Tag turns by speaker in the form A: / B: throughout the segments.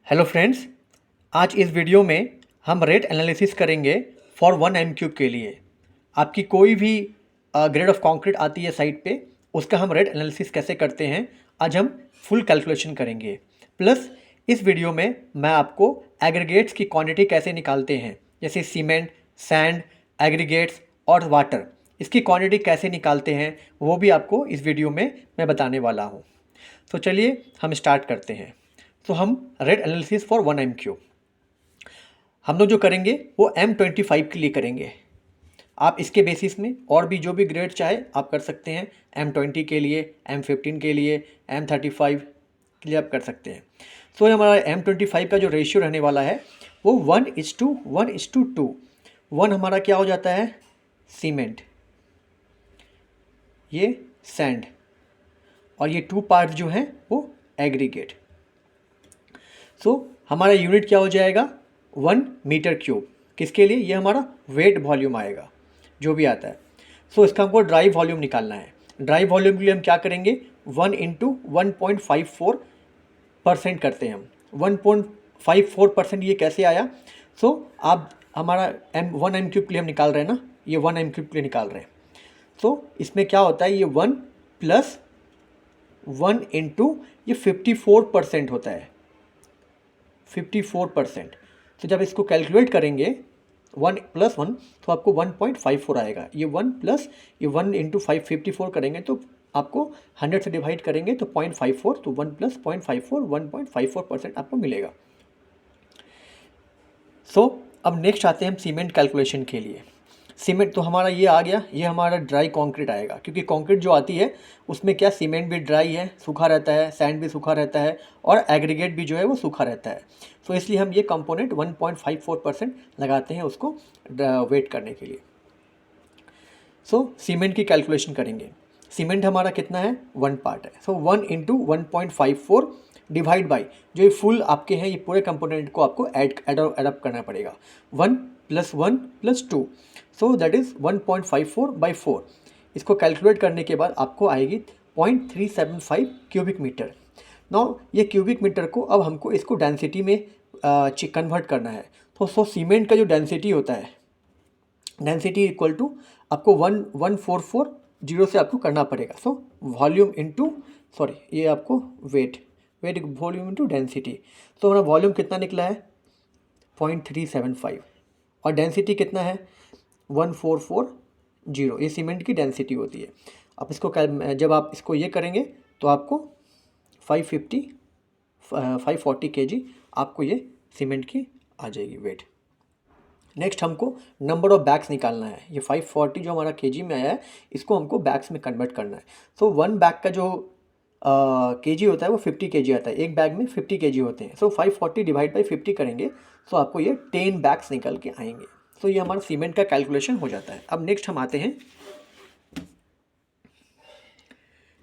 A: Hello friends, आज इस video में हम रेट एनालिसिस करेंगे फॉर 1 m³ के लिए। आपकी कोई भी ग्रेड ऑफ कंक्रीट आती है साइट पे, उसका हम रेट एनालिसिस कैसे करते हैं आज हम फुल कैलकुलेशन करेंगे। प्लस इस वीडियो में मैं आपको एग्रीगेट्स की क्वांटिटी कैसे निकालते हैं, जैसे सीमेंट, सैंड, एग्रीगेट्स और वाटर, इसकी क्वांटिटी कैसे निकालते हैं वो भी आपको इस वीडियो में मैं बताने वाला हूँ। तो चलिए हम स्टार्ट करते हैं। तो हम रेट एनालिसिस फॉर 1 m³ हम लोग जो करेंगे वो M25 के लिए करेंगे। आप इसके बेसिस में और भी जो भी ग्रेड चाहे आप कर सकते हैं। M20 के लिए, M15 के लिए, M35 के लिए आप कर सकते हैं। सो ये हमारा M25 का जो रेशियो रहने वाला है वो 1:1:2। 1 हमारा क्या हो जाता है, सीमेंट, ये सैंड, और ये 2 पार्ट जो हैं वो एग्रीगेट। सो हमारा यूनिट क्या हो जाएगा, 1 m³। किसके लिए, ये हमारा वेट वॉल्यूम आएगा जो भी आता है। सो इसका हमको ड्राई वॉल्यूम निकालना है। ड्राई वॉल्यूम के लिए हम क्या करेंगे, 1 × 1.54% करते हैं हम। 1.54% ये कैसे आया। सो आप हमारा 1 m³ के लिए हम निकाल रहे हैं ना, ये 1 m³ के लिए निकाल रहे हैं। सो इसमें क्या होता है, ये 1 + 1 × ये 54% होता है, 54%। तो जब इसको कैलकुलेट करेंगे 1 + 1 तो आपको 1.54 आएगा। ये 1 + ये 1 × 54 करेंगे तो आपको 100 से डिवाइड करेंगे तो 0.54, तो 1 + 0.54 1.54% आपको मिलेगा। अब नेक्स्ट आते हैं हम सीमेंट कैलकुलेशन के लिए। सीमेंट तो हमारा ये आ गया, ये हमारा ड्राई कंक्रीट आएगा, क्योंकि कंक्रीट जो आती है उसमें क्या, सीमेंट भी ड्राई है, सूखा रहता है, सैंड भी सूखा रहता है, और एग्रीगेट भी जो है वो सूखा रहता है। तो इसलिए हम ये कंपोनेंट 1.54% लगाते हैं उसको वेट करने के लिए। सीमेंट की कैलकुलेशन करेंगे। सीमेंट हमारा कितना है, 1 पार्ट है। 1 × 1.54 डिवाइड बाई जो ये फुल आपके हैं, ये पूरे कंपोनेंट को आपको एडअप करना पड़ेगा। 1 + 1 + 2, सो दैट इज़ 1.54/4। इसको कैलकुलेट करने के बाद आपको आएगी 0.375 क्यूबिक मीटर। नाउ ये क्यूबिक मीटर को अब हमको इसको डेंसिटी में कन्वर्ट करना है। तो सीमेंट का जो डेंसिटी होता है, डेंसिटी इक्वल टू आपको 1440 से आपको करना पड़ेगा। वॉल्यूम इंटू, सॉरी ये आपको वेट वॉल्यूम इंटू डेंसिटी। तो हमारा वॉल्यूम कितना निकला है, 0.375, और डेंसिटी कितना है, 1440। ये सीमेंट की डेंसिटी होती है। अब इसको जब आप इसको ये करेंगे तो आपको 540 kg आपको ये सीमेंट की आ जाएगी वेट। नेक्स्ट हमको नंबर ऑफ बैग्स निकालना है। ये 540 जो हमारा केजी में आया है, इसको हमको बैग्स में कन्वर्ट करना है। 1 बैग का जो केजी होता है वो 50 kg आता है। एक बैग में 50 kg होते हैं। 540 डिवाइड बाई 50 करेंगे तो आपको ये 10 बैग्स निकल के आएंगे। ये हमारा सीमेंट का कैलकुलेशन हो जाता है। अब नेक्स्ट हम आते हैं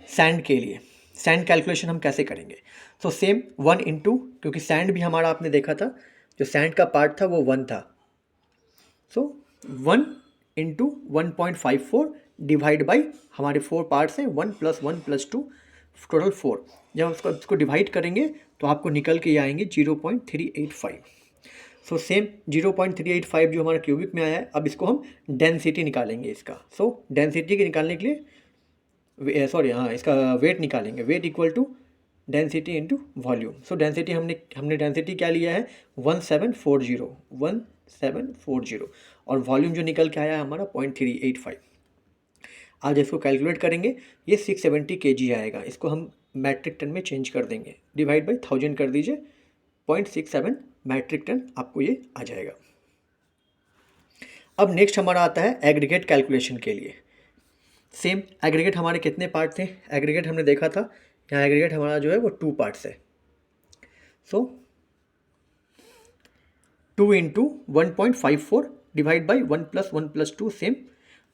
A: सैंड के लिए। सैंड कैलकुलेशन हम कैसे करेंगे। सेम 1 × क्योंकि सैंड भी हमारा आपने देखा था, जो सैंड का पार्ट था वो 1 था। 1 × 1.54 डिवाइड बाई हमारे 4 पार्ट्स हैं, 1 + 1 + 2 टोटल 4। जब इसको डिवाइड करेंगे तो आपको निकल के आएंगे 0.385। सेम 0.385 जो हमारा क्यूबिक में आया है, अब इसको हम डेंसिटी निकालेंगे इसका। डेंसिटी के निकालने के लिए इसका वेट निकालेंगे। Weight equal to density into volume. Density हमने डेंसिटी क्या लिया है, 1740, और वॉल्यूम जो निकल के आया है हमारा 0.385। आज इसको कैलकुलेट करेंगे, ये 670 kg आएगा। इसको हम मैट्रिक टन में चेंज कर देंगे, डिवाइड बाई 1000 कर दीजिए, 0.67 मैट्रिक टन आपको ये आ जाएगा। अब नेक्स्ट हमारा आता है एग्रीगेट कैलकुलेशन के लिए। सेम एग्रीगेट हमारे कितने पार्ट थे, एग्रीगेट हमने देखा था, यहाँ एग्रीगेट हमारा जो है वो 2 पार्ट्स है। 2 × 1.54 डिवाइड बाई 1 + 1 + 2 सेम,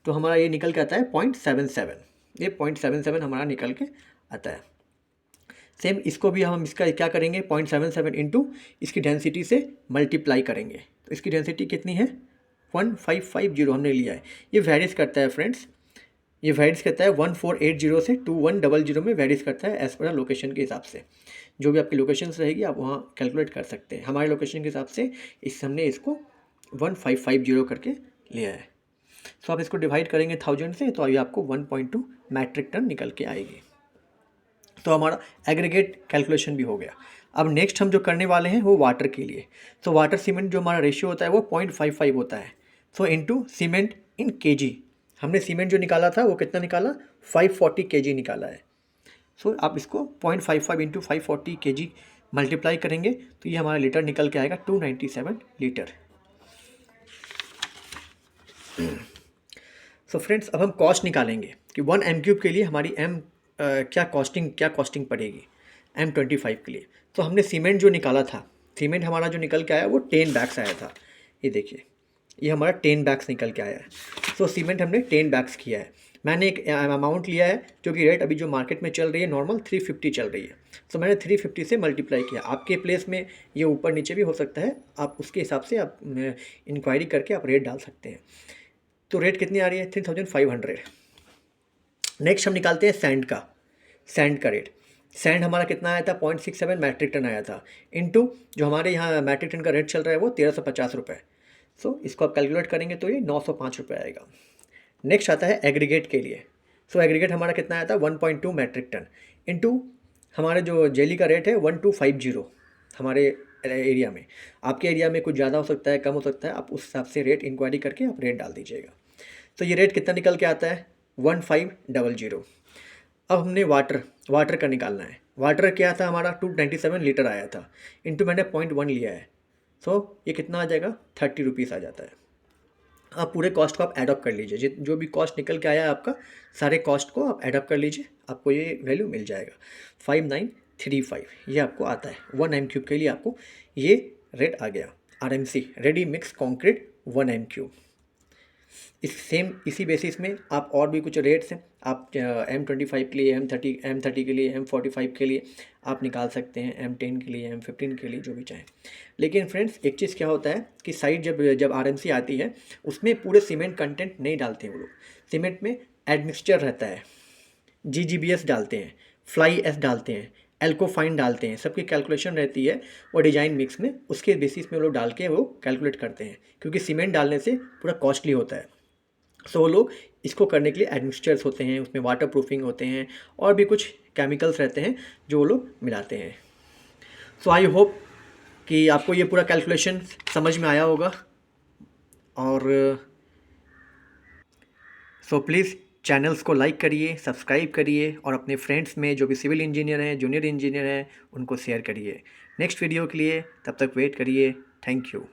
A: तो हमारा ये निकल के आता है 0.77। ये 0.77 हमारा निकल के आता है। सेम इसको भी हम इसका क्या करेंगे, 0.77 इंटू इसकी डेंसिटी से मल्टीप्लाई करेंगे। तो इसकी डेंसिटी कितनी है, 1550 हमने लिया है। ये वेरीज करता है फ्रेंड्स, ये वेरीज करता है 1480 से 2100 में वेरीज करता है एज पर लोकेशन के हिसाब से। जो भी आपकी लोकेशन रहेगी आप वहाँ कैलकुलेट कर सकते हैं। हमारे लोकेशन के हिसाब से हमने इसको 1550 करके लिया है। सो आप इसको डिवाइड करेंगे 1000 से तो अभी आपको 1.2 मैट्रिक टन निकल के आएगी। तो हमारा एग्रीगेट कैलकुलेशन भी हो गया। अब नेक्स्ट हम जो करने वाले हैं वो वाटर के लिए। तो वाटर सीमेंट जो हमारा रेशियो होता है वो 0.55 होता है। सो इनटू सीमेंट इन केजी, हमने सीमेंट जो निकाला था वो कितना निकाला, 540 केजी निकाला है। सो आप इसको 0.55 इंटू 540 केजी मल्टीप्लाई करेंगे तो ये हमारा लीटर निकल के आएगा 297 लीटर। सो फ्रेंड्स अब हम कॉस्ट निकालेंगे कि 1 m³ के लिए हमारी क्या कॉस्टिंग पड़ेगी M25 के लिए। तो हमने सीमेंट जो निकाला था, सीमेंट हमारा जो निकल के आया वो 10 बैग्स आया था। ये देखिए, ये हमारा 10 बैग्स निकल के आया है। सो सीमेंट हमने 10 बैग्स किया है। मैंने एक अमाउंट लिया है जो कि रेट अभी जो मार्केट में चल रही है नॉर्मल 350 चल रही है। सो मैंने 350 से मल्टीप्लाई किया। आपके प्लेस में ये ऊपर नीचे भी हो सकता है, आप उसके हिसाब से आप इंक्वायरी करके आप रेट डाल सकते हैं। तो रेट कितनी आ रही है, 3500। नेक्स्ट हम निकालते हैं सैंड का रेट। सैंड हमारा कितना आया था, 0.67 मैट्रिक टन आया था, इनटू जो हमारे यहाँ मैट्रिक टन का रेट चल रहा है वो 1350 रुपये। सो इसको आप कैलकुलेट करेंगे तो ये 905 रुपये आएगा। नेक्स्ट आता है एग्रीगेट के लिए। सो एग्रीगेट हमारा कितना आया था, 1.2 मैट्रिक टन, इनटू हमारे जो जेली का रेट है 1250 हमारे एरिया में। आपके एरिया में कुछ ज़्यादा हो सकता है, कम हो सकता है, आप उस हिसाब से रेट इंक्वायरी करके आप रेट डाल दीजिएगा। तो ये रेट कितना निकल के आता है, 1500। अब हमने वाटर का निकालना है। वाटर क्या था हमारा, 297 लीटर आया था, इनटू मैंने 0.1 लिया है। सो ये कितना आ जाएगा, 30 रुपीज़ आ जाता है। आप पूरे कॉस्ट को आप एडअप कर लीजिए, जो भी कॉस्ट निकल के आया है आपका, सारे कॉस्ट को आप एडअप कर लीजिए, आपको ये वैल्यू मिल जाएगा 5935। ये आपको आता है 1 m³ के लिए, आपको ये रेट आ गया। RMC ready mix concrete 1 m³। इसी बेसिस में आप और भी कुछ रेट्स हैं, आप M25 के लिए, M30 के लिए, M45 के लिए आप निकाल सकते हैं, M10 के लिए, M15 के लिए, जो भी चाहें। लेकिन फ्रेंड्स एक चीज़ क्या होता है कि साइट जब RMC आती है उसमें पूरे सीमेंट कंटेंट नहीं डालते हैं वो लोग। सीमेंट में एडमिक्सचर रहता है, GGBS डालते हैं, फ्लाई एस डालते हैं, एल्कोफाइन डालते हैं, सबकी कैलकुलेशन रहती है और डिजाइन मिक्स में उसके बेसिस में वो लोग डाल के वो कैलकुलेट करते हैं, क्योंकि सीमेंट डालने से पूरा कॉस्टली होता है। सो वो लोग इसको करने के लिए एडमिक्सचर्स होते हैं, उसमें वाटर प्रूफिंग होते हैं और भी कुछ केमिकल्स रहते हैं जो वो लोग मिलाते हैं। सो आई होप कि आपको ये पूरा कैलकुलेशन समझ में आया होगा। और सो प्लीज़ चैनल्स को लाइक करिए, सब्सक्राइब करिए और अपने फ्रेंड्स में जो भी सिविल इंजीनियर हैं, जूनियर इंजीनियर हैं, उनको शेयर करिए। नेक्स्ट वीडियो के लिए तब तक वेट करिए। Thank you.